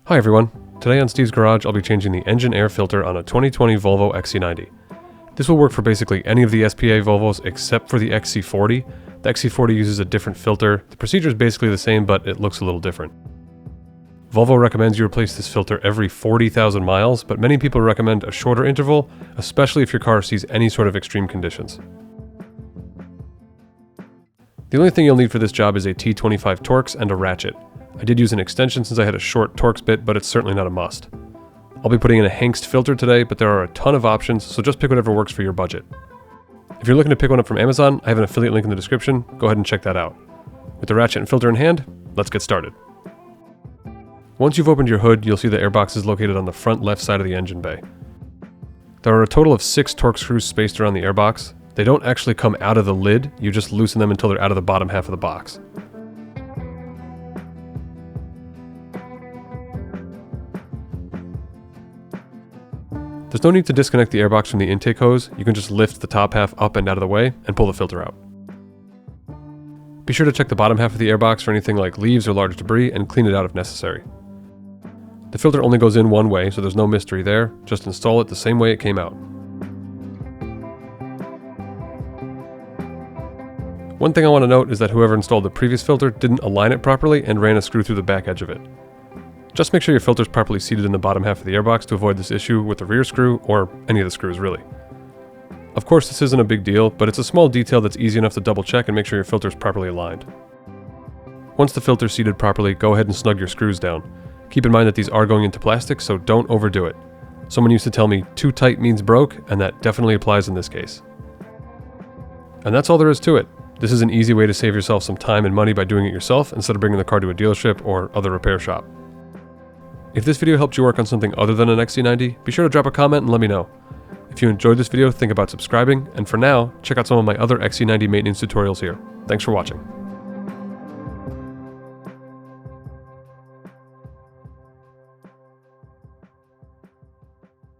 Hi everyone, today on Steve's Garage I'll be changing the engine air filter on a 2020 Volvo XC90. This will work for basically any of the SPA Volvos except for the XC40. The XC40 uses a different filter. The procedure is basically the same, but it looks a little different. Volvo recommends you replace this filter every 40,000 miles, but many people recommend a shorter interval, especially if your car sees any sort of extreme conditions. The only thing you'll need for this job is a T25 Torx and a ratchet. I did use an extension since I had a short Torx bit, but it's certainly not a must. I'll be putting in a Hengst filter today, but there are a ton of options, so just pick whatever works for your budget. If you're looking to pick one up from Amazon, I have an affiliate link in the description. Go ahead and check that out. With the ratchet and filter in hand, let's get started. Once you've opened your hood, you'll see the airbox is located on the front left side of the engine bay. There are a total of 6 Torx screws spaced around the airbox. They don't actually come out of the lid, you just loosen them until they're out of the bottom half of the box. There's no need to disconnect the airbox from the intake hose. You can just lift the top half up and out of the way and pull the filter out. Be sure to check the bottom half of the airbox for anything like leaves or large debris and clean it out if necessary. The filter only goes in one way, so there's no mystery there. Just install it the same way it came out. One thing I want to note is that whoever installed the previous filter didn't align it properly and ran a screw through the back edge of it. Just make sure your filter is properly seated in the bottom half of the airbox to avoid this issue with the rear screw, or any of the screws really. Of course this isn't a big deal, but it's a small detail that's easy enough to double check and make sure your filter is properly aligned. Once the filter is seated properly, go ahead and snug your screws down. Keep in mind that these are going into plastic, so don't overdo it. Someone used to tell me too tight means broke, and that definitely applies in this case. And that's all there is to it. This is an easy way to save yourself some time and money by doing it yourself instead of bringing the car to a dealership or other repair shop. If this video helped you work on something other than an XC90, be sure to drop a comment and let me know. If you enjoyed this video, think about subscribing, and for now, check out some of my other XC90 maintenance tutorials here. Thanks for watching.